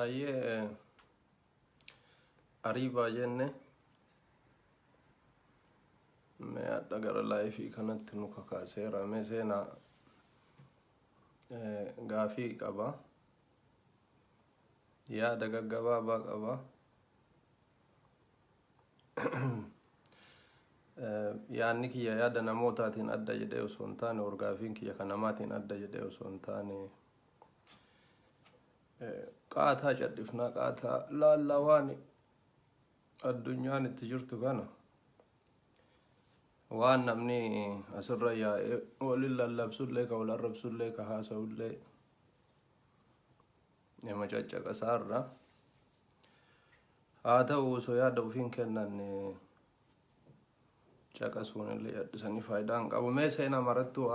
Aye ariba jenne me adda gara laifi kanatti nu kakaaseera me seena gaafii qaba yaada gaggabaabaa qaba yaanni kiyya yaada namootaatiin adda jedhee osoo hin taane gaafiin kiyya kan namaatiin adda jedhee osoo hin taane qaataa cadhifnaa qaataa laallaa waan addunyaan itti jirtu kana waan namni asirra yaa'ee walin lallabsullee ka wal arrabsullee ka haasa'ullee nama caccaqasaarra haa ta'u osoo yaada ofiin kennan caqasuun illee yaadisanii faayidaan qabu mee seenaa marattu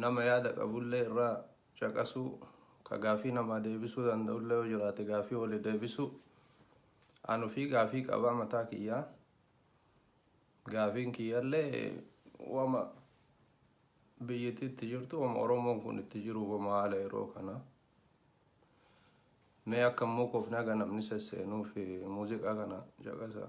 nama yaada qabullee irraa caqasuu ka gaafii namaa deebisuu danda'ullee yoo jiraate gaafii walii deebisuu anu fi gaafii qabaa mataa kiyyaa gaafiin kiyyallee wama biyyattiitti jirtu wama Oromoon kun itti jiru wama haala yeroo kana mee akka muukofnaa ga namni sesseenuu fi muuziqaa kana caqasa.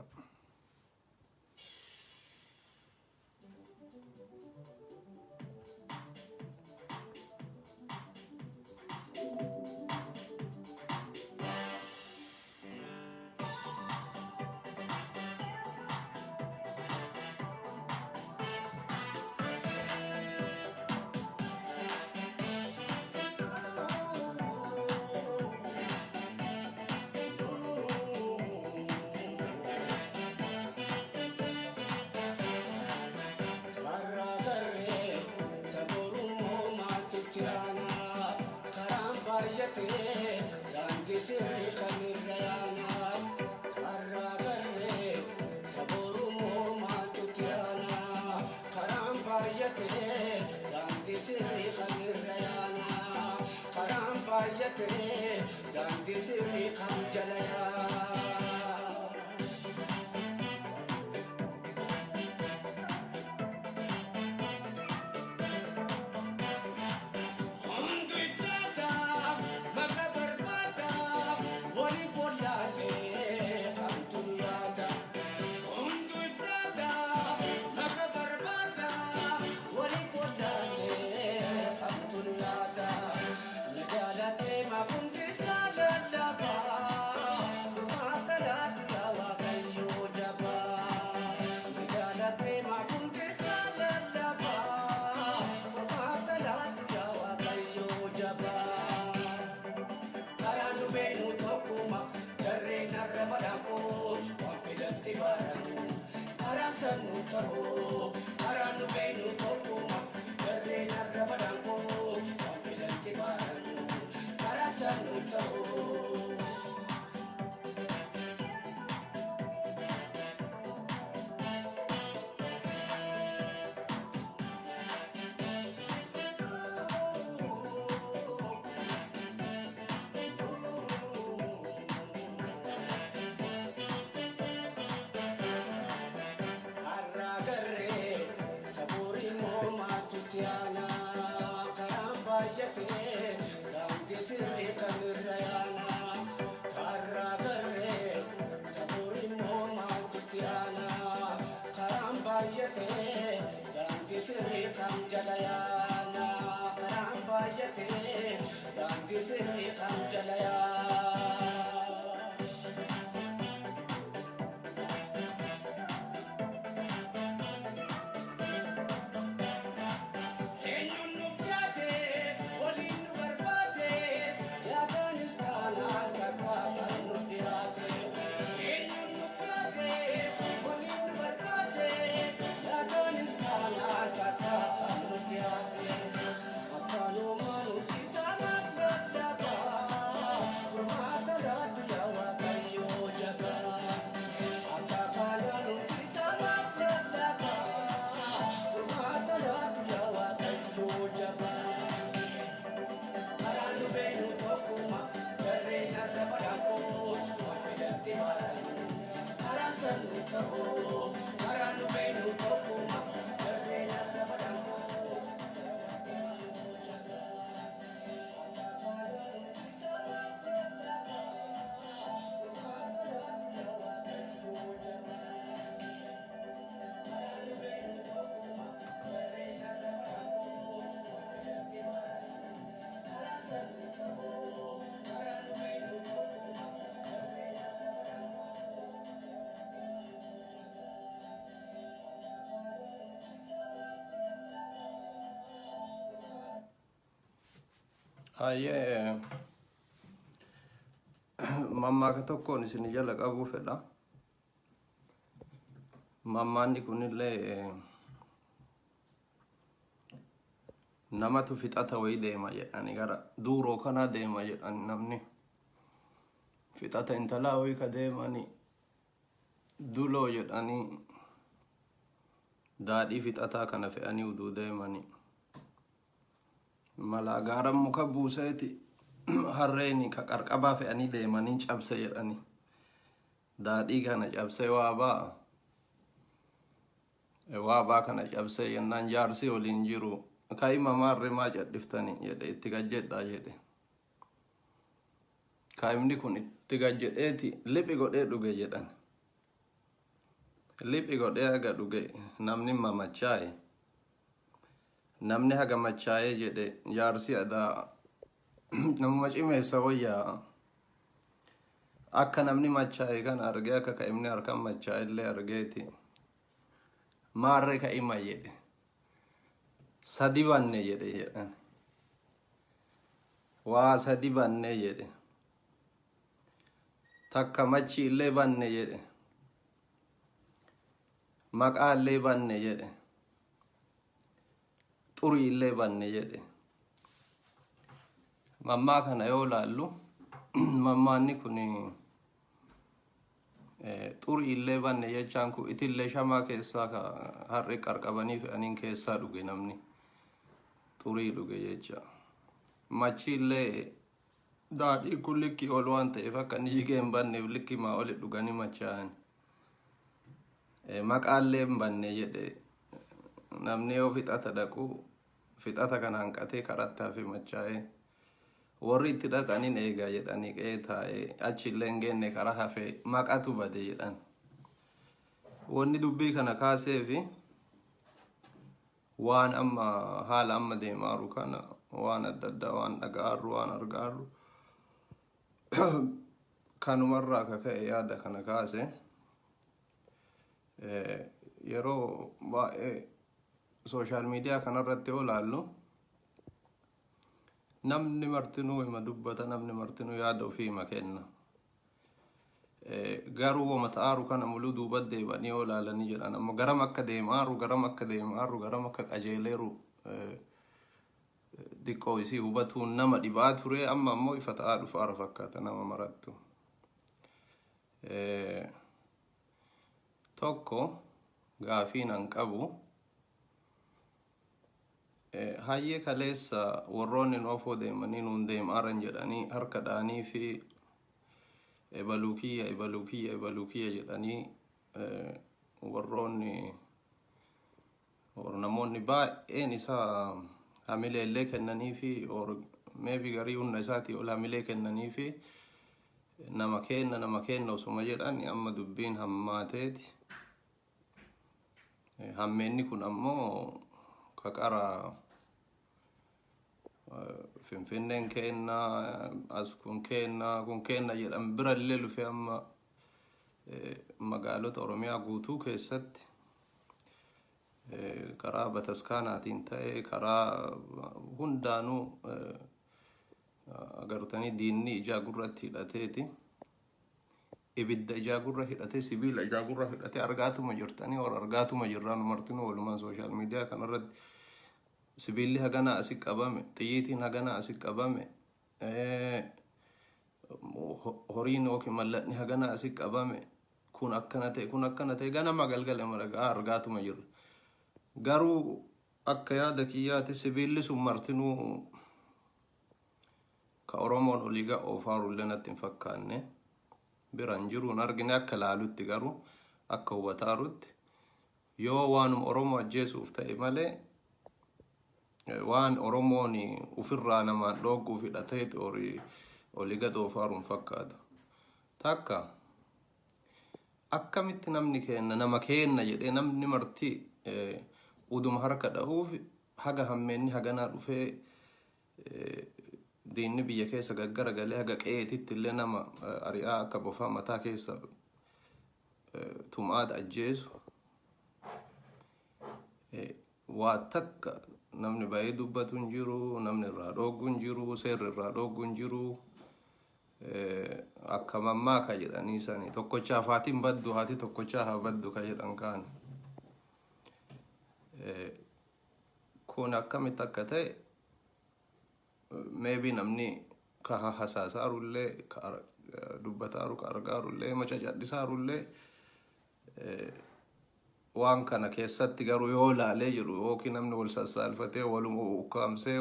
Hayyee mammaa ka tokkoon isin jala qabuu fedha. Mammaanni kunillee namatu fixata wayii deema jedhani gara duuroo kanaa deema jedhani namni fixata intalaa wayii ka deemani duloo jedhanii daadhii fixataa kana fe'anii uduu deemani malaa gaaran muka buuseeti harreeni ka qarqabaa fe'anii deemanii cabse jedhani daadhii kana cabse waa baa kana cabse jennaan jaarsi waliin jiru kaa'ima maarree maa cadhiftani jedhe itti gajjedhaa jedhe kaa'imni kun itti gajjedheeti liphi godhee dhuge jedhan liphi godhee haga dhuge namni mamachaaye namni haga machaaye jedhe jaarsi adaa namuma cimeessa wayyaa akka namni machaaye kan arge akka kaa'imni harkan machaaye illee argeeti maarree kaa'ima jedhe sadi banne jedhe jedhan waa sadi banne jedhe takka machi illee banne jedhe maqaa illee banne jedhe xurii illee banne jedhe mammaa kana yoo laallu mammaanni kun xurii illee banne jechaan kun itillee shamaa keessaa ka harri qarqabanii fe'aniin keessaa dhuge namni xurii dhuge jecha machi illee daadhii kun likki ol waan ta'eef akka inni jigee hin banneef likki maa oli dhuganii machaa'an maqaa illee hin banne jedhe namni yoo fixata dhaqu fixata kana hanqatee karattaa fi machaa'ee warri itti dhaqaniin eegaa jedhanii qe'ee taa'ee achi illee hin geenne karaa hafee maqatu bade jedhan wanni dubbii kana kaasee fi waan amma haala amma deemaaru kana waan adda addaa waan dhaga'arru waan argaarru kanumarraa ka ka'e yaada kana kaase yeroo baay'ee sooshaal miidiyaa kanarratti yoo laallu namni martinuu hima dubbata namni martinuu yaada ofii hima kenna garuu wama ta'aaru kana muluu duuba deebanii yoo laalanii jedhan amma garam akka deemaaru garam akka qajeeleeru diqqoo isii hubatuun nama dhibaa ture amma ammoo ifa ta'aa dhufaara fakkaata nama marattu tokko gaafiin an qabu hayyee kaleessa warroonni noofoo deemanii nuun deemaaran jedhanii harka dhaanii fi ebalukiyya jedhanii warroonni namoonni baay'een isaa hamilee illee kennanii fi meebi garii hunda isaatii ol hamilee kennanii fi nama kenna osuma jedhan amma dubbiin hammaateeti hammeenni kun ammoo kaqara finfinneen kenna as kun kenna jedhan bira illee lufe amma magaalota oromiyaa guutuu keessatti karaa bataskaanaatiin ta'ee karaa hundaanuu agartanii diinni ijaa gurratti hidhateeti ibidda ijaa gurra hidhatee sibiila ijaa gurra hidhatee argaatuma jirtanii or argaatuma jirraan martinuu walumaan sooshaal miidiyaa kanarratti sibiilli hagana asi qabame xiyyiitiin hagana asi qabame horiin yookiin mallatni hagana asi qabame kun akkana ta'e ganama galgala maragaa argaatuma jirra garuu akka yaada kiyyaati sibiilli sun martinuu ka oromoon oliiga oofaarullee natti hin fakkaanne biran jiruun argine akka laalutti garuu akka hubataarutti yoo waanum oromoo ajjeesuuf ta'e malee waan oromoon ufirraa namaan dhooguuf hidhatee oliiga oofaaruun fakkaata takka akkamitti namni nama kenna jedhee namni marti uduma harka dhahuuf haga hammeenni haganaa dhufee diinni biyya keessa gaggara galee haga qe'eetitti illee nama ari'aa akka bofaa mataa keessa tumaata ajjeesu waa takka namni baay'ee dubbatu hin jiru, namni irraa dhoogu hin jiru, seerri irraa dhoogu hin jiru. Akka mammaa ka jedhanii sanii tokkochaa haatiin baddu haati tokkochaa haa baddu ka jedhan kaan. Kun akkamitti akka ta'e maybe namni ka hasaasarullee ka dubbataaru ka argaarullee maca cadhisarullee waan kana keessatti garuu yoo laalee jiru yookiin namni wal sassaalfatee waluma ukkaamsee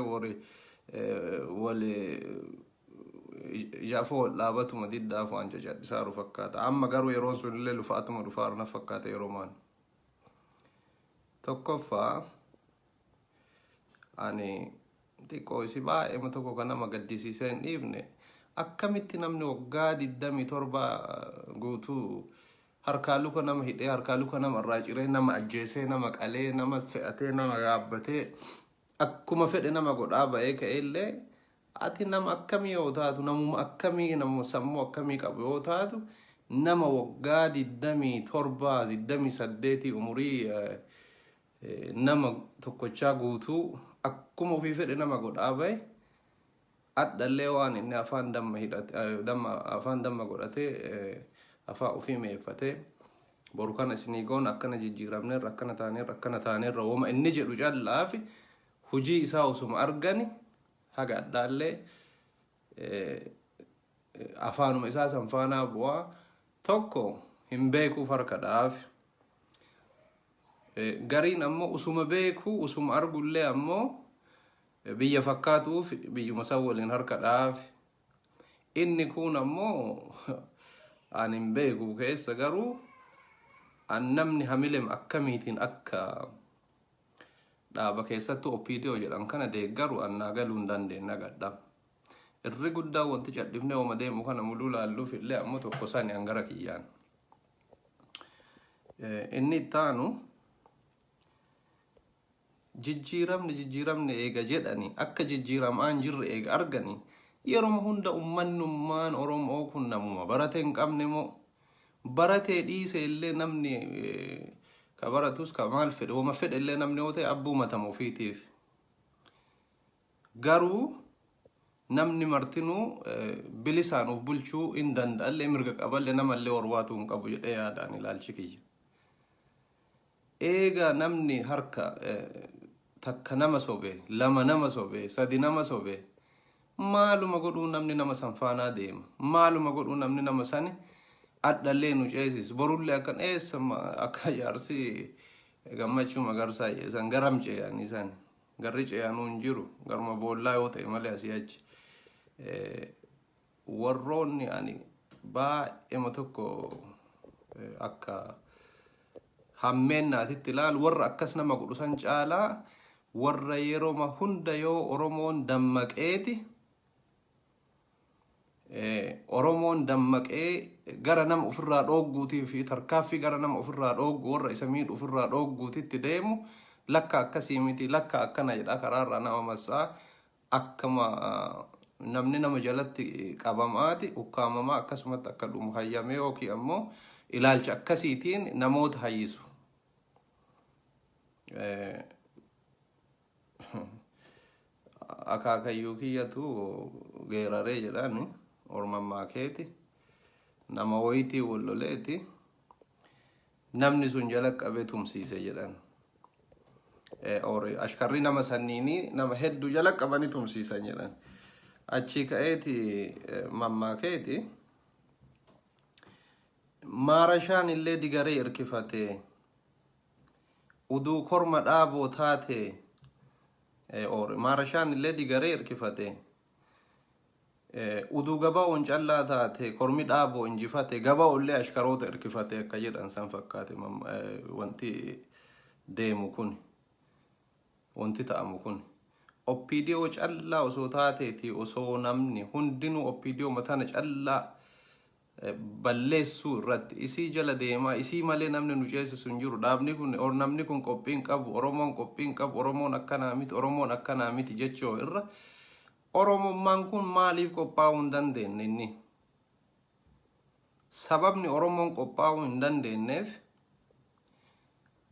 wal jaafoo dhaabatuma diddaaf waan cadhisaaru fakkaata. Amma garuu yeroon sunillee lufaatuma dhufaarna fakkaata yeroo maan. Tokkoffaa ani xiqqoo isi baay'ee tokko kan nama gaddisiisee hin dhiifne akkamitti namni waggaa 27 guutuu harkaa luka nama hidhee harkaa luka nama irraa ciree nama ajjeesee nama qalee nama fe'atee nama yaabbatee akkuma fedhe nama godhaa ba'ee ka'ellee ati nama akkamii yoo taatu namuma akkamii nama sammuu akkamii qabu yoo taatu nama waggaa 27 28 umurii nama tokkochaa guutuu akkuma ofii fedhe nama godhaa ba'e addallee waan inni afaan damma hidhate afaan damma godhatee afaan ofii meeffatee boru kana isinii goon akkana jijjiiramneerra akkana taaneerra wooma inni jedhu callaafi hujii isaa osuma argani haga addaallee afaanuma isaa sanfaanaa bu'aa tokko hin beekuuf harka dhaafi. Gariin ammoo usuma beeku usuma argullee ammoo biyya fakkaatuuf biyyuma san waliin harka dhaafi. Inni kun ammoo an hin beeku keessa garuu an namni hamilem akkamiitiin akka dhaaba keessatti OPDO jedhan kana deeggaru annaa galuu hin dandeenye gadda. Irri guddaa wanti cadhifnee ooma deemu kana muluu laalluuf illee ammoo tokko sani hangara kiyyaan. Inni ittaanu jijjiiramne eega jedhani akka jijjiiramaan jirre eega argani yeroo hunda ummannummaan Oromoo kun namuma barate hin qabne moo barate dhiise illee namni ka baratus ka maal fedhe wama fedhe illee namni yoo ta'e abbuu matamu ofiitiif garuu namni martinuu bilisaan of bulchuu hin danda'allee mirga qaballee namallee warwaatu hin qabu jedhee yaadaan ilaalchi kiyya. Eega namni harka takka nama sobe lama nama sobe sadi nama sobe maaluma godhuu namni nama sanfaanaa deema maaluma godhuu namni nama sani addallee nu ceesis borullee akkan eessa akka jaarsi gammachuu magarsaa san garam ceeyanii san garri ceeyanuu hin jiru garuma boollaa yoo ta'e malee asii achi warroonni ani baay'eema tokko akka hammeennaatitti ilaalu warra akkas nama godhu san caalaa warra yerooma hunda yoo Oromoon dammaqeeti Oromoon dammaqee gara nama ofirraa dhoogguutii fi tarkaaffii gara nama ofirraa dhooggu warra isa miidhu ofirraa dhoogguutitti deemu lakka akkasii miti lakka akkana jedha karaarraa nama massaa akkama namni nama jalatti qabamaati ukkaamamaa akkasumatti akka dhumu hayyamee yookiin ammoo ilaalcha akkasiitiin namoota hayyisu. Akaakayyuu kiyyatu geeraree jedhani ormammaa keeti nama wayitii walloleeti namni sun jala qabee tumsiise jedhan. Ashkarri nama sanniini nama hedduu jala qabanii tumsiisan jedhan. Achi ka'eeti mammaa keeti maarashaan illee digaree irkifatee uduu korma dhaaboo taatee maarashaan illee digaree irkifatee uduu gabaa'oon callaa taate kormi dhaaboo injifate gabaa'ollee ashkaroota irkifatee akka jedhan san fakkaate wanti deemu kun wanti ta'amu kun OPDO callaa osoo taateeti osoo namni hundinuu OPDO matana callaa balleessuu irratti isii jala deemaa isii malee namni nu ceesisu hin jiru dhaabni kun namni kun qophiin qabu Oromoon qophiin qabu Oromoon akkanaa miti jechoo irra Oromummaan kun maaliif qophaa'uu hin dandeenye inni sababni Oromoon qophaa'uu hin dandeenyeef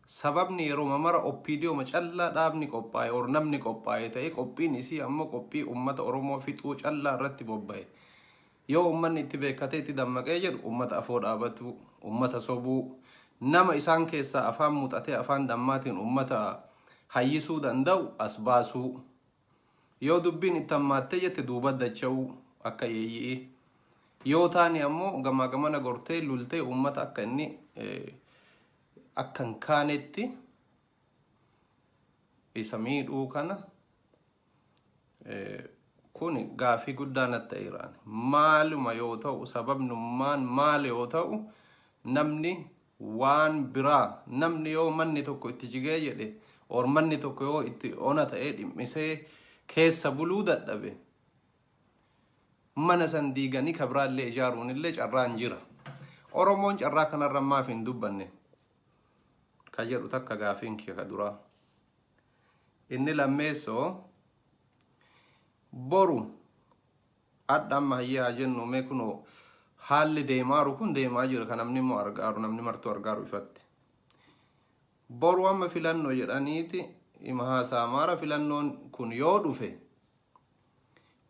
sababni yeroo mamara oppiidiyoo macallaa dhaabni qophaa'e or namni qophaa'e ta'e qophiin isii ammoo qophii ummata Oromoo fixuu callaa irratti bobba'e. Yoo ummanni itti beekatee itti dammaqee jedhu ummata afoo dhaabatu, ummata sobuu, nama isaan keessaa afaan muuxatee afaan dammaatiin ummata hayyisuu danda'u as baasuu. Yoo dubbiin itti hammaattee jette duuba dacha'uu akka yeeyyii. Yoo taani ammoo gamaa gamana gortee lultee ummata akka inni akka hin kaanetti isa miidhuu kana kun gaafii guddaa natti ta'eeraan. Maaluma yoo ta'u sababnummaan maal yoo ta'u namni waan biraa namni yoo manni tokko itti jigee jedhe or manni tokko yoo itti ona ta'ee dhimmisee keessa buluu dadhabe mana san diiganii kabraallee ijaaruun illee carraan jira. Oromoon carraa kanarra maaf hin dubbanne ka jedhu takka gaafiin kee ka duraa. Inni lammeessoo boru adda amma hayyaa jennu mee kunoo haalli deemaaru kun deemaa jira kan namni immoo argaaru namni martuu argaaru ifatti. Boru amma filannoo jedhaniiti ima haasaa maara filannoon kun yoo dhufe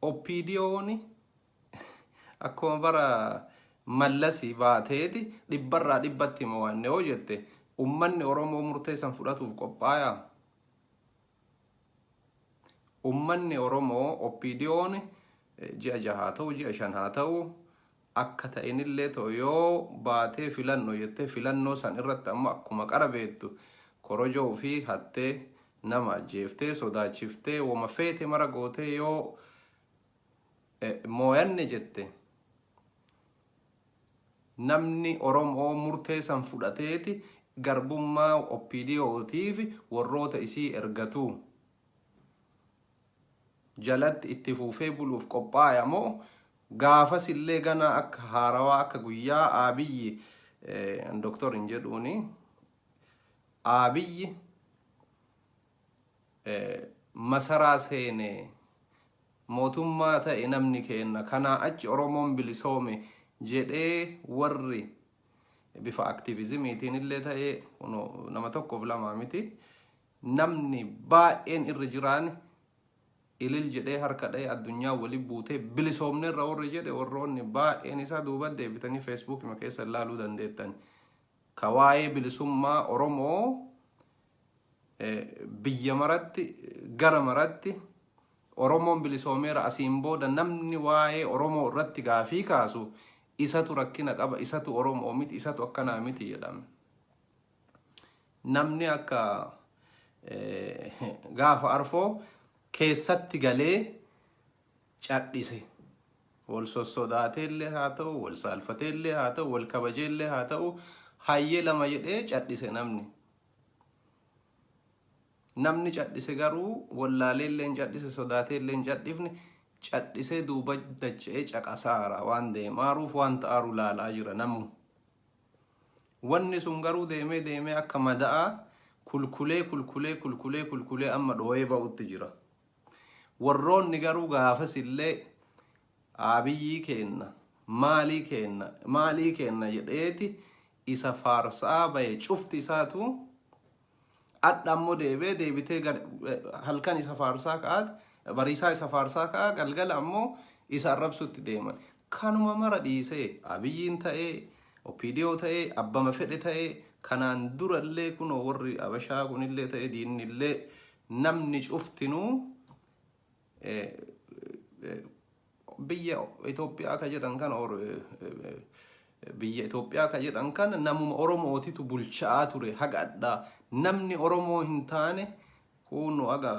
oppiidiyooni akkuma bara mallasii baateeti dhibbarraa dhibbatti mo'anne yoo jette ummanni Oromoo murteessan fudhatuuf qophaayaa. Ummanni Oromoo oppiidiyoon ji'a 6 haa ta'u ji'a 5 haa ta'u akka ta'inillee ta'u yoo baatee filannoo jettee filannoo san irratti amma akkuma qara beektu korojoo fi hattee nama ajjeeftee sodaachiftee wama feete mara gootee yoo moo'anne jette namni Oromoo murteessan fudhateeti garbummaa oppiidiyootiif warroota isii ergatu jalatti itti fuufee buluuf qophaa'e moo gaafas illee gana akka haarawaa akka guyyaa Abiyyi doktorin jedhuuni Abiyyi masaraa seene mootummaa ta'e namni kenna kana achi Oromoon bilisoome jedhee warri bifa aktiivizimiitiin illee ta'e nama tokkoof lama miti namni baay'een irra jiraan ilil jedhee harka dha'ee addunyaa wali buutee bilisoomne irra warri jedhe warroonni baay'een isaa duuba deebitanii Facebook ma keessa ilaaluu dandeettan ka waa'ee bilisummaa Oromoo biyya maratti gara maratti Oromoon bilisoomeera asiin booda namni waa'ee Oromoo irratti gaafii kaasu isatu rakkina qaba isatu Oromoo miti isatu akkanaa miti jedhame. Namni akka gaafa arfoo keessatti galee cadhise wal sossodaateellee haa ta'u wal saalfateellee haa ta'u wal kabajeellee haa ta'u hayyee lama jedhee cadhise namni cadhise garuu wallaaleelleen cadhise sodaateelleen cadhifne cadhisee duuba dacha'ee caqasaara waan deemaaruuf waan ta'aaru laalaa jira namu. Wanni sun garuu deemee akka mada'a kulkulee amma dhoo'ee ba'utti jira. Warroonni garuu gaafas illee Abiyyi kenna maalii kenna jedheeti isa faarsaa baye cufti isaatu adda ammoo deebitee halkan isa faarsaa ka'aat bariisaa isa faarsaa ka'a galgala ammoo isa arrabsutti deeman. Kanuma mara dhiisee Abiyyiin ta'ee oppiidiyoo ta'ee abbama fedhe ta'ee kanaan durallee kunoo warri Abashaa kunillee ta'ee diinnillee namni cuftinuu biyya Itoophiyaa ka jedhan kana biyya Itoophiyaa ka jedhan kana namuma Oromootitu bulchaa ture haga addaa namni Oromoo hin taane kunu aga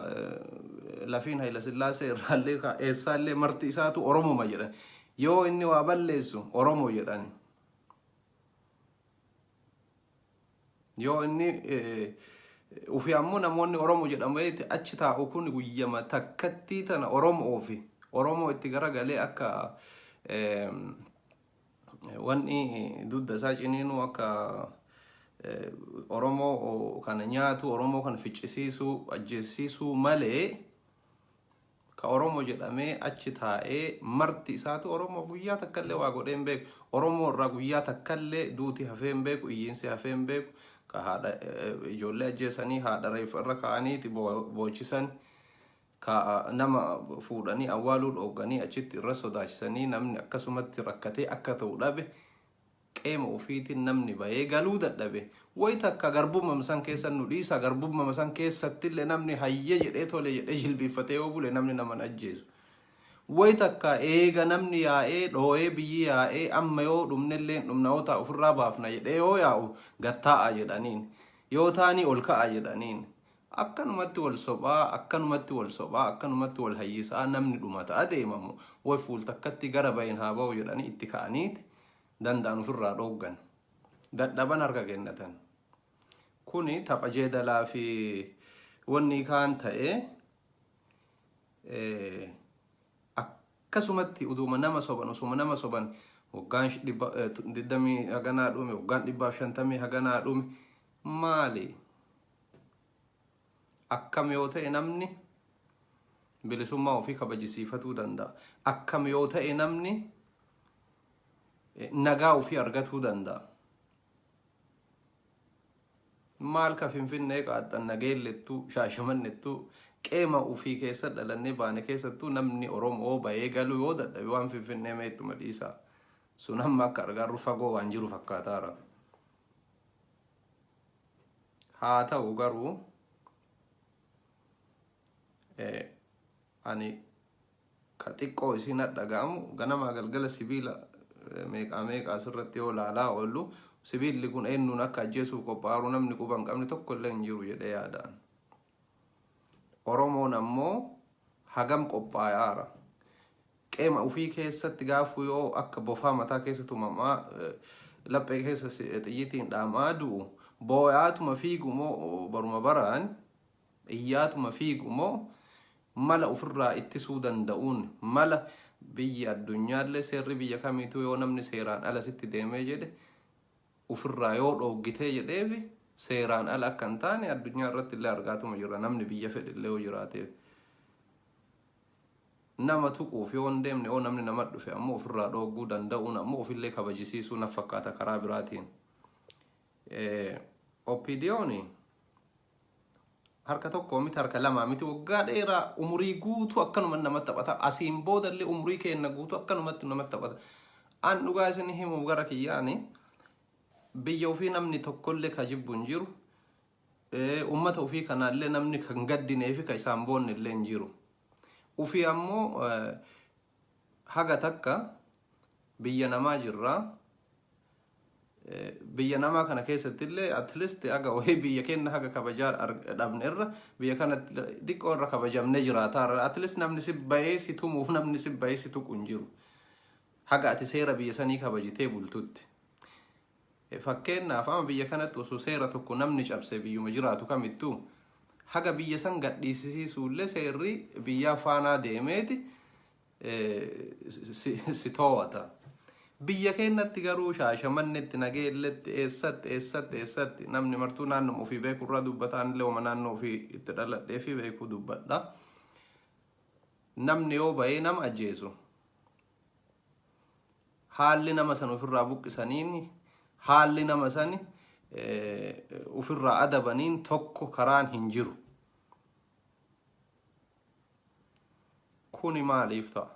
lafiin Hayila Sillaasee irraallee eessaallee marti isaatu Oromoma jedhan yoo inni waa balleessu Oromoo jedhani yoo inni ufi ammoo namoonni Oromoo jedhamu achi taa'u kun guyyama takkatti tana Oromoo itti garagalee akka wanni dudda isaa ciniinuu akka Oromoo kana nyaatu Oromoo kana ficcisiisuu ajjeesiisuu malee ka Oromoo jedhamee achi taa'ee marti isaatu Oromoo guyyaa takkallee waa godheen beeku Oromoo irraa guyyaa takkallee duuti hafeen beeku iyyiinsi hafeen beeku ka haadha ijoollee ajjeesanii haadha reeffa irra kaa'aniiti boochisan ka nama fuudhanii awwaaluu dhooganii achitti irra sodaachisanii namni akkasumatti rakkatee akka ta'u dhabe qeema ofiitiin namni bahee galuu dadhabe wayita akka garbummaa san keessa nu dhiisa garbummaa san keessatti illee namni hayye jedhee tole jedhee jilbiiffatee yoo bule namni nama ajjeesu wayita akka eega namni yaa'ee dhoo'ee biyyi yaa'ee amma yoo dhumnellee dhumnaota ofirraa baafna jedhee yoo yaa'u gattaa'a jedhaniin yoo taanii ol ka'a jedhaniin akkanumatti wal sobaa akkanumatti wal hayyisaa namni dhumata adeemamu way fuultakkatti gara bayin haa ba'u jedhanii itti ka'aniiti danda'an ofirraa dhooggan dadhaban harka kennatan kuni tapha jeedalaa fi wanni kaan ta'e akkasumatti uduma nama soban waggaan 20 haganaa dhume waggaan 150 haganaa dhume maali akkam yoo ta'e namni bilisummaa ofii kabajisiifatuu danda'a akkam yoo ta'e namni nagaa ofii argatuu danda'a maal ka Finfinnee qaaxxan nageellettuu shaashamannettuu qeema ofii keessa dhalannee baane keessattuu namni Oromoo bahee galuu yoo dadhabe waan Finfinnee meettuma dhiisaa sun amma akka argaarru fagoo waan jiru fakkaataara haa ta'u garuu ani ka xiqqoo isiin dhaga'amu ganama galgala sibiila meeqa asirratti yoo laalaa oollu sibiilli kun eenyuun akka ajjeesuuf qophaa'u namni quban qabne tokko illee hin jiru jedhee yaadaan Oromoon ammoo hagam qophaa'aara qeema ofii keessatti gaafu yoo akka bofaa mataa keessa tumamaa laphee keessa xiyyitiin dhaamaa du'u booyaatuma fiigumoo baruma baraan iyyaatuma fiigumoo mala ofirraa ittisuu danda'uun mala biyya addunyaallee seerri biyya kamiituu yoo namni seeraan ala sitti deemee jedhe ofirraa yoo dhoggitee jedheefi seeraan ala akka hin taane addunyaa irratti illee argaatuma jira namni biyya fedhillee yoo jiraateef nama tuquuf yoo hin deemne yoo namni nama dhufe ammoo ofirraa dhogguu danda'uun ammoo ofillee kabajisiisuu na fakkaata karaa biraatiin oppidiyooni harka tokko miti harka lama miti waggaa dheeraa umurii guutuu akkanuma namatti taphata asiin boodallee umurii keenya guutuu akkanumatti namatti taphata an dhugaa isin himu gara kiyyaani biyya ofii namni tokkollee ka jibbu hin jiru ummata ofii kanaallee namni kan gaddineefi ka isaan boonne illee hin jiru ofii ammoo haga takka biyya namaa jirraa biyya namaa kana keessatti illee at least aga wahii biyya kenna haga kabajaa dhabne irra biyya kana xiqqoo irra kabajamne jiraata at least namni si bahee si tumuuf namni si bahee si tuqu hin jiru haga ati seera biyya sanii kabajitee bultutti fakkeenyaaf ama biyya kanatti osoo seera tokko namni cabse biyyuma jiraatu kamittuu haga biyya san gadhiisisuullee seerri biyya faanaa deemeeti si to'ata biyya keenyatti garuu shaashamannetti nageelletti eessatti namni martuu naannoo ofii beekurraa dubbataan illee oma naannoo ofii itti dhaladhee fi beekuu dubbadha namni yoo bahee nama ajjeesu haalli nama san ofirraa buqqisaniin haalli nama san ofirraa adabaniin tokko karaan hin jiru kuni maaliif ta'a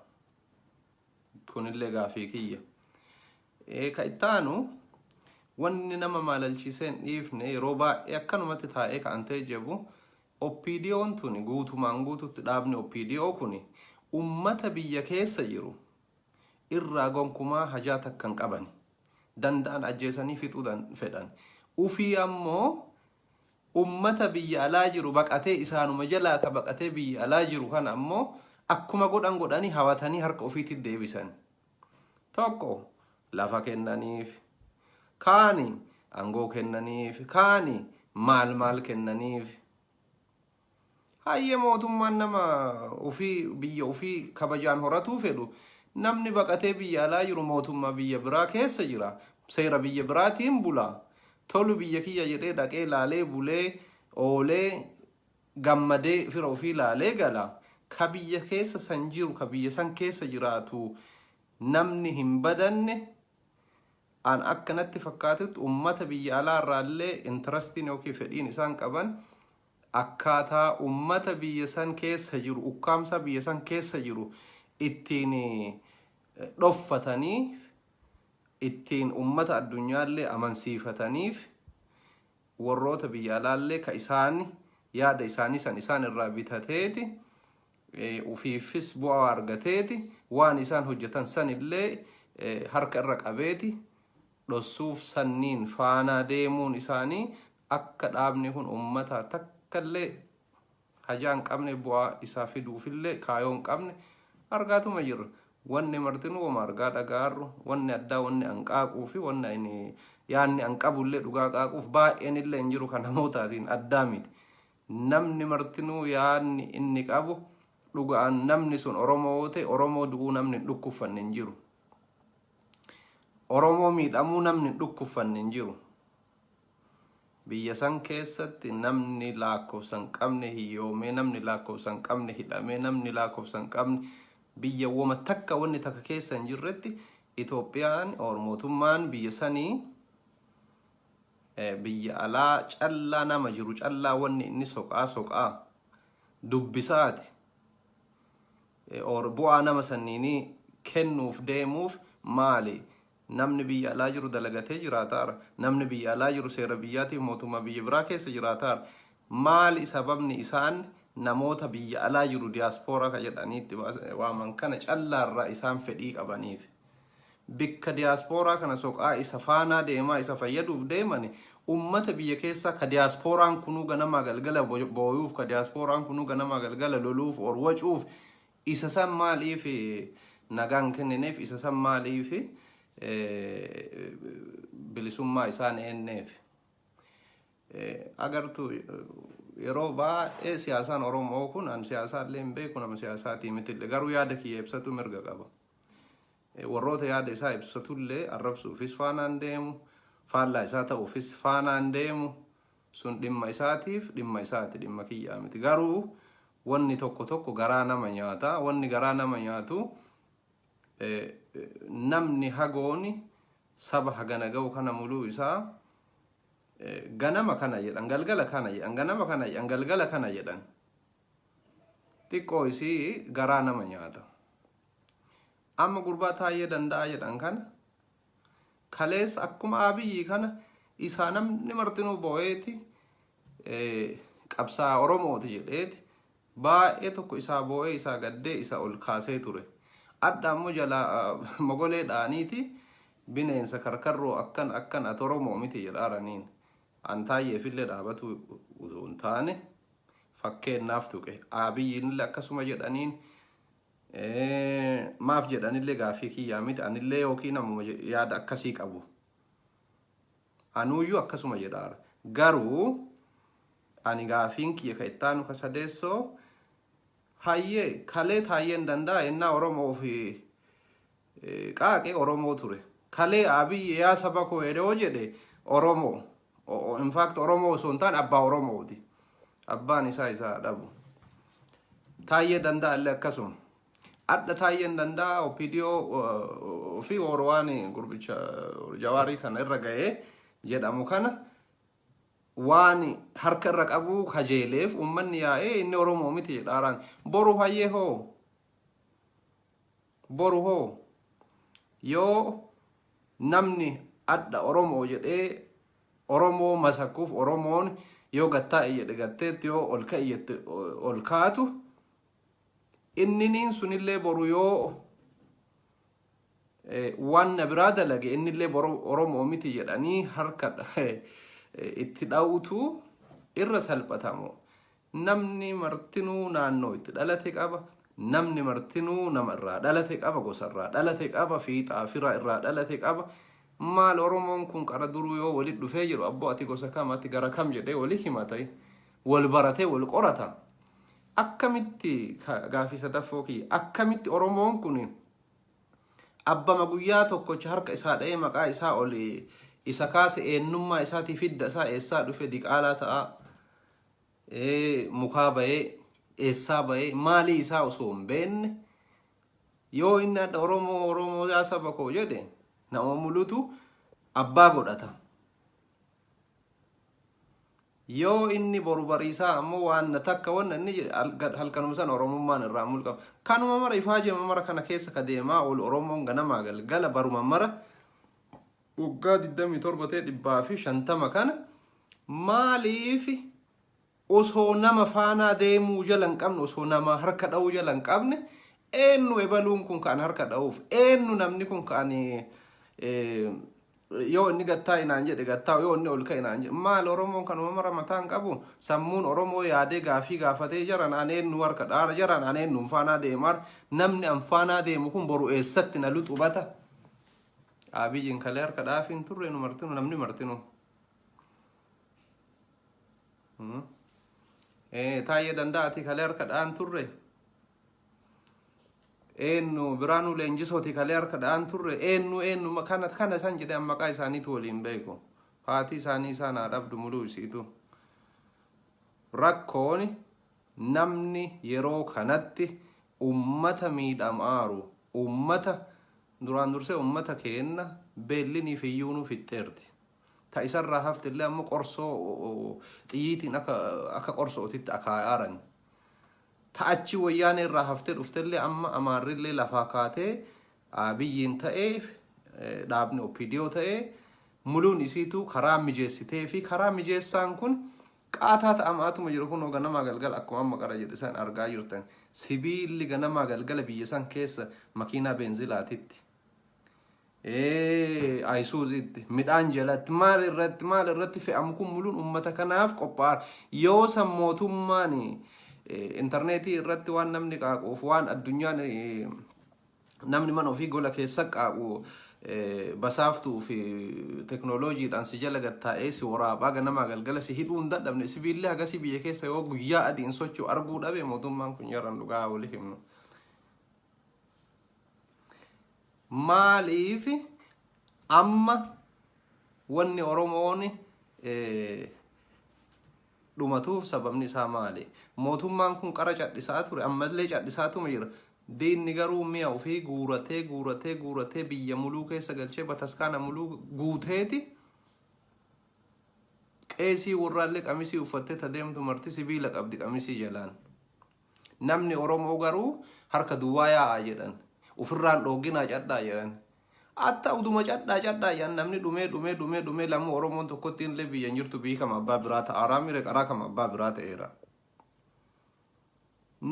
kunillee gaafii kiyya ka ittaanu wanni nama maalalchiiseen dhiifne yeroo baay'ee akkanumatti taa'ee kan ta'e jebu oppiidiyoon tuni guutumaan guututti dhaabni oppiidiyoo kuni ummata biyya keessa jiru irraa gonkumaa hajaa takkan qaban danda'an ajjeesanii fixuu fedhan ufii ammoo ummata biyya alaa jiru baqatee isaanuma jalaa ka baqatee biyya alaa jiru kana ammoo akkuma godhanii hawatanii harka ofiitti deebisan tokko lafa kennaniif kaani angoo kennaniif kaani maal kennaniif hayye mootummaan nama ofii biyya ofii kabajaan horatuu fedhu namni baqatee biyya alaa jiru mootummaa biyya biraa keessa jira seera biyya biraatiin bula tolu biyya kiyya jedhee dhaqee laalee bulee oolee gammadee fira ofii laalee gala ka biyya keessa san jiru ka biyya san keessa jiraatu namni hin badanne an akkanatti fakkaatutti ummata biyya alaarraallee interestiin yookiin fedhiin isaan qaban akkaataa ummata biyya san keessa jiru ukkaamsa biyya san keessa jiru ittiin dhoffatanii ittiin ummata addunyaallee amansiifataniif warroota biyya alaallee ka isaan yaada isaanii san isaan irraa bitateeti ufiifis bu'aa argateeti waan isaan hojjetan sanillee harka irra qabeeti dhossuuf sanniin faanaa deemuun isaanii akka dhaabni kun ummata takkallee hajaan qabne bu'aa isaa fiduufillee kaayoon qabne argaatuma jirra. Wanni martinuu wama argaa dhagaarru wanni addaa wanni anqaaquu fi wanni yaanni anqabullee dhugaa qaaquuf baay'een illee hin jiru kan namootaatiin addaa miti. Namni martinuu yaanni inni qabu dhugaan namni sun Oromoo ta'e Oromoo du'uu namni dhukkuffanne hin jiru. Oromoo miidhamuu namni dhukkuffanne hin jiru. Biyya san keessatti namni lakkoofsan qabne hiyyoomee namni lakkoofsan qabne hidhamee namni lakkoofsan qabne biyya wama takka wanni takka keessa hin jirretti Itoophiyaan mootummaan biyya sanii biyya alaa callaa nama jiru callaa wanni inni soqaa dubbisaati bu'aa nama sanniinii kennuuf deemuuf maali namni biyya alaa jiru dalagatee jiraataara namni biyya alaa jiru seera biyyaatiif mootummaa biyya biraa keessa jiraataara maali sababni isaan namoota biyya alaa jiru diaspora ka jedhaniitti waaman kana callaarraa isaan fedhii qabaniif bikka diaspora kana soqaa isa faanaa deemaa isa fayyaduuf deemani ummata biyya keessa ka diasporaan kunuu ganama galgala booyuuf ka diasporaan kunuu ganama galgala loluuf orwacuuf isa san maaliif nagaan kennineef isa san maaliif bilisummaa isaan eenneef agartu yeroo baay'ee siyaasaan Oromoo kun an siyaasaallee hin beeku nama siyaasaatii mitille garuu yaada kiyya ibsatu mirga qaba. Warroota yaada isaa ibsatullee arrabsuufis faanaan deemu faallaa isaa ta'uufis faanaan deemu sun dhimma isaatiif dhimma isaati dhimma kiyyaa miti. Garuu wanni tokko garaa nama nyaata wanni garaa nama nyaatu namni hagooni saba hagana ga'u kana muluu isaa ganama kana jedhan galgala kana jedhan ganama kana jedhan galgala kana jedhan xiqqoo isii garaa nama nyaata. Amma gurbaa taayee danda'a jedhan kana kalees akkuma Abiyyi kana isaa namni martinuu bo'eeti qabsaa Oromooti jedheeti baay'ee tokko isaa bo'ee isaa gaddee isaa ol kaasee ture. Adda ammoo jala mogolee dhaaniiti bineensa karkarroo akkan ati Oromoo miti jedhaaraniin. Antaayyeefillee dhaabatu utuu hin taane fakkeennaaf tuqe Abiyyiinillee akkasuma jedhaniin maaf jedhanillee gaafii kiyyaa miti anillee yookiin ammoo yaada akkasii qabu anuuyyuu akkasuma jedhaara garuu ani gaafiin kiyya ka ittaanu ka sadeessoo hayyee kalee taayyeen danda'a ennaa Oromoo fi qaaqee Oromoo ture kalee Abiyyi yaa saba koo yeroo jedhe Oromoo in fact Oromoo osoo hin taane abbaa Oromooti abbaan isaa dhabu taayyee danda'a illee akkasuma adda taayyeen danda'a opidiyoo fi Orowaan gurbicha Jawaarii kana irra ga'ee jedhamu kana waan harka irra qabu kajeeleef ummanni yaa'ee inni Oromoo miti jedhaaraan boru hayyee hoo yoo namni adda Oromoo jedhee Oromoo masakuuf Oromoon yoo gattaa'e jedhe gatteetti yoo ol ka'e ol kaatu inniniin sunillee boru yoo waan biraa dalage innillee Oromoo miti jedhanii harka itti dhawutu irra salphatamu. Namni martinuu naannoo itti dhalate qaba. Namni martinuu nama irraa dhalate qaba gosa irraa dhalate qaba fiixaa fira irraa dhalate qaba. Maal Oromoon kun qara duruu yoo walit dhufee jiru abboo ati gosa kam ati gara kam jedhee walii himatay wal baratee wal qorata akkamitti gaafii sadaffoo kiyya akkamitti Oromoon kun abbama guyyaa tokkocha harka isaa dha'ee maqaa isaa oli isa kaase eenyummaa isaatii fidda isaa eessaa dhufe diqaalaa ta'a mukaa bahee eessaa bahee maalii isaa osoo hin beenne yoo inni adda Oromoo yaa saba koo jedhe nama mulutu abbaa godhata. Yoo inni boru bariisaa ammoo waan takka wanna inni halkanuma san oromummaan irraa mulqaba. Kanuma mara ifaajema mara kana keessa ka deemaa ol oromoon ganamaa galgala baruma mara waggaa 27,150 kana maaliif osoo nama faanaa deemuu jala hin qabne osoo nama harka dha'uu jala hin qabne eenyu ebaluun kun kan harka dha'uuf eenyu namni kun kan yoo inni gattaa inaan jedhe gattaa yoo inni ol ka inaan jedhe maal oromoon kanuma mara mataan qabu sammuun oromoo yaadee gaafii gaafatee jaran aneennu harka dhaara jaran aneennu faanaa deemaa namni an faanaa deemu kun boru eessatti na luxubata abiyyin kalee harka dhaafiin turre nu martinu namni martinu taayee danda'ati kalee harka dhaan turre eenyu biraanuu leenjisooti kalee harka dhaan turre eenyu kana san jedhe maqaa isaaniitu waliin beeku haati isaanii isaan dhabdu muluu isiitu rakkoon namni yeroo kanatti ummata miidhamaaru ummata duraan dursee ummata keenna beellinii fi iyyuunuu fixxeerti ta isarraa haftillee ammoo qorsoo xiyyiitiin akka qorsootitti akaa'aaran ta'achi wayyaanee irraa haftee dhuftellee amma amaarrillee lafaa kaatee abiyyiin ta'ee dhaabni OPDO ta'ee muluun isiitu karaa mijeessitee fi karaa mijeessaan kun qaataa ta'amaatuma jiru kun ganamaa galgala akkuma amma qara jedhe isaan argaa jirtan sibiilli ganamaa galgala biyya san keessa makiinaa benzilaatitti ayisuuzitti midhaan jalatti maal irratti fe'amu kun muluun ummata kanaaf qophaa'aa yoo san mootummaan internetii irratti waan namni qaaquuf waan addunyaan namni man ofii gola keessa qaaqu basaaftuu fi teknooloojiidhaan si jala gattaa'ee si waraabaa ganamaa galgala si hidhuu hin dadhabne sibiillee hagasii biyya keessa yoo guyyaa adiin socho'u arguu dhabe mootummaan kun yaran dhugaa wali himnu maaliif amma wanni oromoon dhumatuuf sababni isaa maali mootummaan kun qara cadhisaa ture ammallee cadhisaatuma jira diinni garuu mi'a ofii guuratee biyya muluu keessa galchee bataskaana muluu guuteeti qeesii warraallee qamisii uffattee tadeemtu marti sibiila qabdi qamisii jalaan namni oromoo garuu harka duwwaa yaa'aa jedhan ufirraan dhooginaa cadhaa jedhan atta uduma cadhaa jedhan namni dhumee lamma oromoon tokkotti illee biyyan jirtu biikama abbaa biraa ta'aaraa mire qaraa kama abbaa biraa ta'eera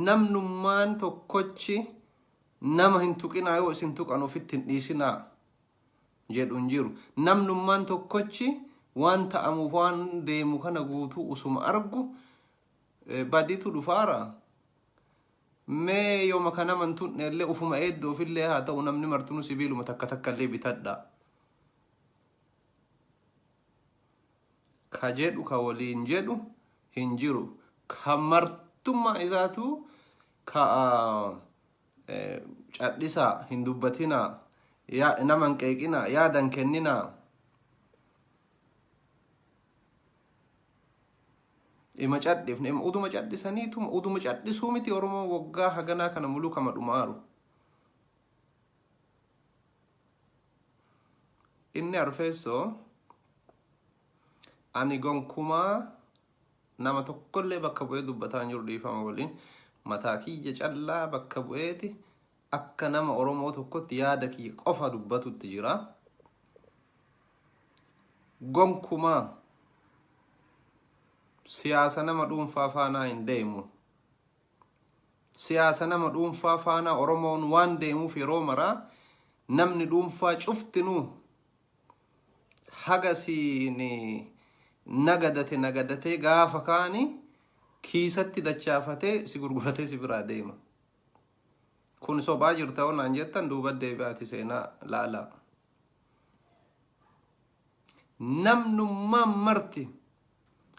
namnummaan tokkochi nama hin tuqinaa yoo isin tuqan ofitti hin dhiisinaa jedhu hin jiru namnummaan tokkochi waan ta'amuuf waan deemu kana guutuu usuma argu badiitu dhufaara mee yooma kana mantuun illee ufuma eeddoof illee haa ta'u namni martinu sibiiluma takka illee bitadha ka jedhu ka waliin jedhu hin jiru ka martummaa isaatu ka cadhisaa hin dubbatinaa nama hin qeeqinaa yaadan kenninaa ima cadhifne uduma cadhisaniitu uduma cadhisuu miti oromoo waggaa haganaa kana muluu kama dhumaaru inni arfeessoo ani gonkumaa nama tokkollee bakka bu'ee dubbataa jiru dhiifama waliin mataa kiyya callaa bakka bu'eeti akka nama oromoo tokkotti yaada kiyya qofa dubbatutti jira gonkumaa siyaasa nama dhuunfaa faanaa hin deemu siyaasa nama dhuunfaa faanaa oromoon waan deemuuf yeroo maraa namni dhuunfaa cuftinuu hagasiin nagadatee gaafa kaani kiisatti dachaafatee si gurguratee si biraa deema kun sobaa jirta onaan jettan duuba deebi'aati seenaa laalaa namnummaan marti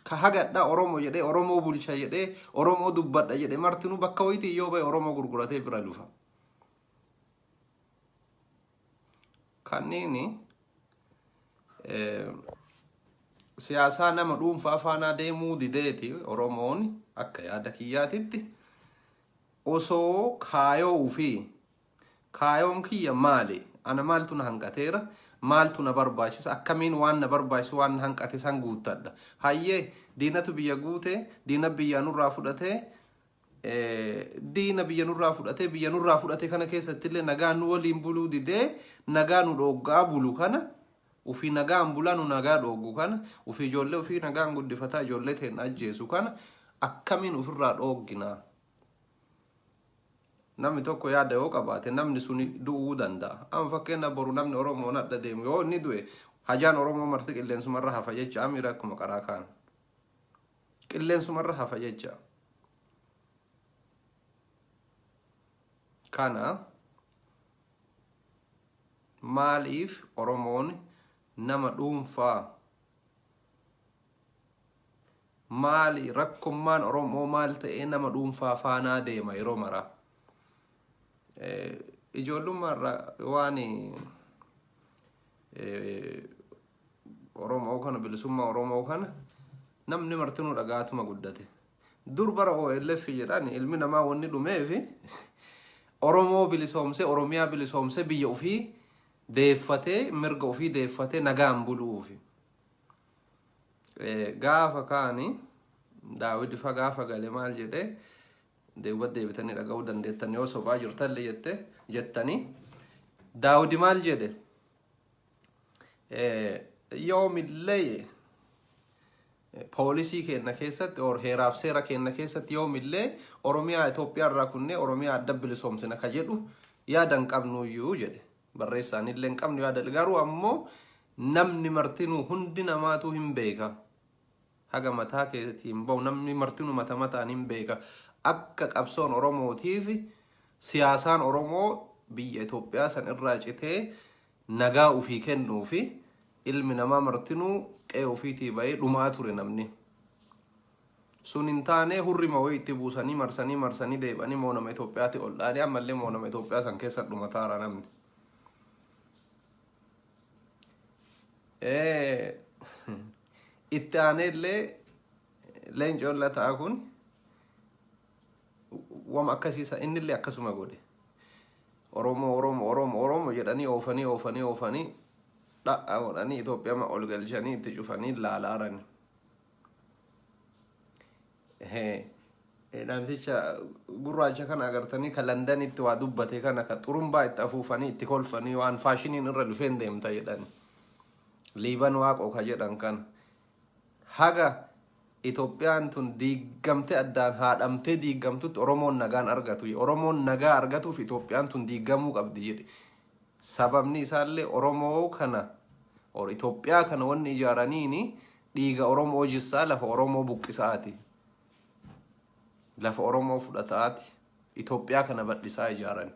ka hagadha oromoo jedhee oromoo bulcha jedhee oromoo dubbadha jedhee martinu bakka wayitii yoo bahe oromoo gurguratee bira dhufa kanniini siyaasaa nama dhuunfaa faanaa deemuu dideeti oromoon akka yaada kiyyaatitti osoo kaayoo fi kaayoon kiyya maali ana maaltu na hanqateera maaltu na barbaachisa akkamiin waan na barbaachisu waan na hanqate san guuttadha hayyee diinatu biyya guute diina biyya nurraa fudhatee diina biyya nurraa fudhatee kana keessatti illee nagaa nu waliin buluu didee nagaa nu dhoggaa bulu kana ufi nagaan bulanu nagaa dhoggu kana ufi ijoollee ufi nagaan guddifataa ijoollee teen ajjeesu kana akkamiin ofirraa dhoggina namni tokko yaada yoo qabaate namni suni du'uu danda'a amma fakkeenya boru namni Oromoo nadha deemu yoo inni du'e hajaan Oromoo marti qilleensumarra hafa jecha amira akkuma qaraa kaan qilleensumarra hafa jecha kana maaliif Oromoon nama dhuunfaa maali rakkummaan Oromoo maal ta'ee nama dhuunfaa faanaa deema yeroo mara ijoollummaarra waan Oromoo kana bilisummaa Oromoo kana namni martinuu dhagaatuma guddate dur bara OLF jedhan ilmi namaa wanni dhumeefi Oromoo bilisoomse Oromiyaa bilisoomse biyya ofii deeffatee mirga ofii deeffatee nagaan buluufi gaafa kaani Daawid fa gaafa gale maal jedhe deewwat deebitanii dhaga'uu dandeettan yoo sobaa jirtallee jettanii Daawid maal jedhe yoomillee poolisii kenna keessatti or heeraaf seera kenna keessatti yoomillee Oromiyaa Itoophiyaa irraa kunne Oromiyaa adda bilisoomsina ka jedhu yaadan qabnuyyuu jedhe barreessaan illee qabnu yaada garuu ammoo namni martinuu hundi namaatu hin beeka haga mataa keetiin bahu namni martinuu mataan hin beeka akka qabsoon Oromootiif siyaasaan Oromoo biyya Itoophiyaa san irraa citee nagaa ofii kennuufi ilmi namaa martinuu qe'ee ofiitii bahee dhumaa ture namni sun hin taane hurrima wayii itti buusanii marsanii deebanii moonama Itoophiyaatti ol dhaanii ammallee moonama Itoophiyaa san keessa dhumataara namni itti aaneellee leencoon lataa kun wama akkasiisa innillee akkasuma godhe Oromoo jedhanii oofanii dha'a godhanii Itoophiyaa ol galchanii itti cufanii laalaaran namticha gurraacha kana agartanii ka London itti waa dubbate kana ka xurumbaa itti afuufanii itti kolfanii waan faashiniin irra dhufeen deemta jedhan liiban waaqoo ka jedhan kan haga Itoophiyaan tun diigamte addaan haadhamtee diigamtutti Oromoon nagaan argatu Oromoon nagaa argatuuf Itoophiyaan tun diigamuu qabdi jedhe sababni isaallee Oromoo kana or Itoophiyaa kana wanni ijaaraniini dhiiga Oromoo jissaa lafa Oromoo buqqisaati lafa Oromoo fudhataati Itoophiyaa kana badhisaa ijaaran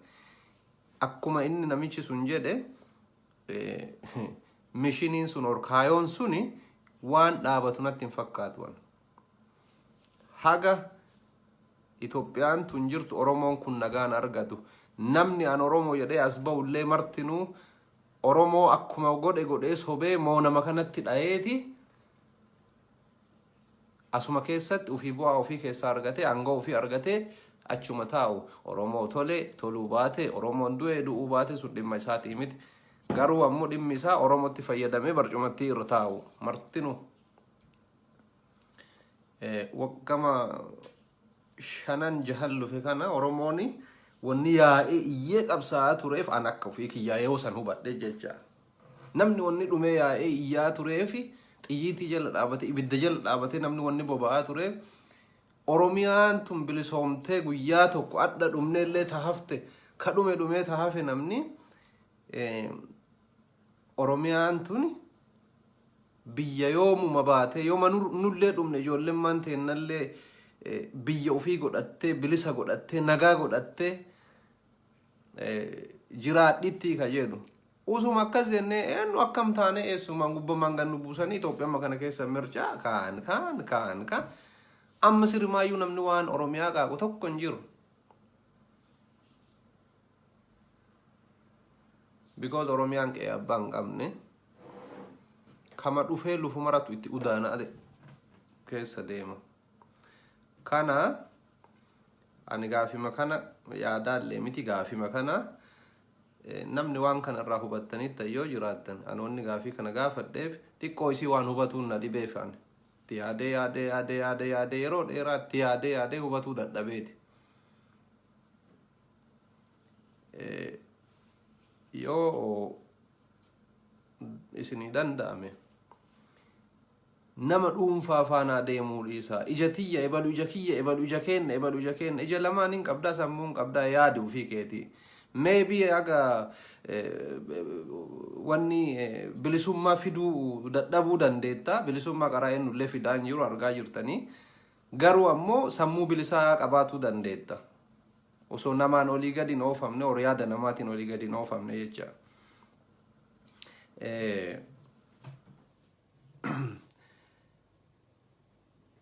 akkuma inni namichi sun jedhe mishiniin sun or kaayoon suni waan dhaabatu natti hin fakkaatu haga Itoophiyaan tun jirtu Oromoon kun nagaan argatu namni an Oromoo jedhee as bahullee martinuu Oromoo akkuma godhe sobee moonama kanatti dhayeeti asuma keessatti ufii bu'aa ofii keessaa argatee aangoo ofii argatee achuma taa'u Oromoo toluu baate Oromoon du'uu baate sun dhimma isaatii miti garuu ammoo dhimmi isaa Oromootti fayyadamee barcumatti irra taa'u martinuu waggama shanan jahan lufe kana Oromooni wanni yaa'ee iyyee qabsaa'aa tureef an akka ofii kiyyaa'ee san hubadhe jecha namni wanni dhumee yaa'ee iyyaa tureefi xiyyiitii jala dhaabate ibidda jala dhaabate namni wanni boba'aa tureef Oromiyaan tun bilisoomtee guyyaa tokko adda dhumneellee tahafte ka dhumee tahafe namni Oromiyaan tun biyya yoomuma baate yooma nullee dhumne ijoolleen maan teennallee biyya ofii godhattee bilisa godhattee nagaa godhattee jiraadhitti ka jedhu usuma akkas jennee eenyu akkam taane eessumaan gubbamaan gannu buusanii Itoophiyaa kana keessa mircaa kaan amma sirmaayyuu namni waan Oromiyaa qaaqu tokko hin jiru because Oromiyaan qe'ee abbaa hin qabne kama dhufee lufu maratu itti udaana keessa deema kana ani gaafima kana yaadaallee miti gaafima kana namni waan kana irraa hubattanitti yoo jiraattan anoonni gaafii kana gaafadheef xiqqoo isii waan hubatuun na dhibeefan yaadee yeroo dheeraatti yaadee hubatuu dadhabeeti. Yoo isinii danda'ame nama dhuunfaa faana deemuu dhiisaa. Ija tiyya ebalu ija kiyya ebalu ija kenna ija lamaan hin qabdaa sammuu hin qabdaa yaadu ofii keetii. Maybe aga wanni bilisummaa fiduu dadhabuu dandeetta. Bilisummaa qaraa ennullee fidaan jiru argaa jirtanii. Garuu ammoo sammuu bilisaa qabaatuu dandeetta. Osoo namaan olii gadi hin oofamne or yaada namaatiin olii gadi hin oofamne jecha.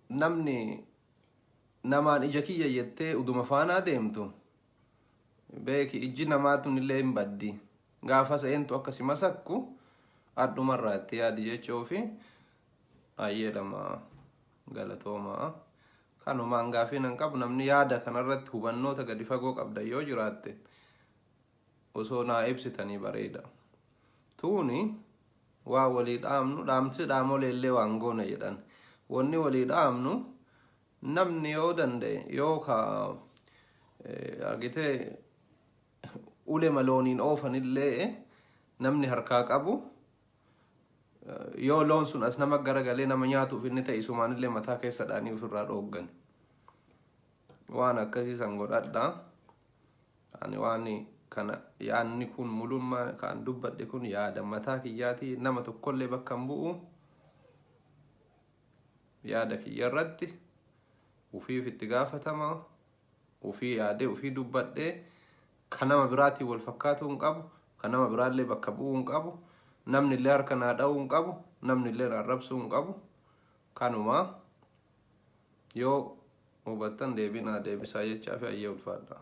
Namni namaan ija kiyya jettee uduma faanaa deemtu beeki ijji namaatun illee hin baddi. Gaafa seentu akkasi masakku addumarraatti yaadi jechoofi ayyeedhama galatoomaa. Kanumaan gaafiin hin qabu. Namni yaada kanarratti hubannoota gadi fagoo qabda yoo jiraatte osoo naa ibsitanii bareeda. Tuuni waa walii dhaamnu dhaamsi dhaamoleellee waan goona jedhan. Wanni walii dhaamnu namni yoo danda'e yoo ka argitee ule malooniin oofanillee namni harkaa qabu yoo loon sun as nama garagalee nama nyaatuuf inni ta'e isumaanillee mataa keessa dhaanii ofirraa dhooggan. Waan akkasiisan godhadha. Ani waan kana yaadni kun mulummaa kan dubbadhe kun yaada mataa kiyyaatii nama tokkollee bakka hin bu'u. Yaada kiyya irratti ufiif itti gaafatama. Ufii yaadee ufii dubbadhee kan nama biraatiin wal fakkaatu hin qabu. Kan nama biraallee bakka bu'uu hin qabu. Namni illee harka naa dha'uu hin qabu. Namni illee arrabsuu hin qabu. Kanuma yoo hubattan deebiinaa deebisaa jechaa fi ayyee ulfaadha.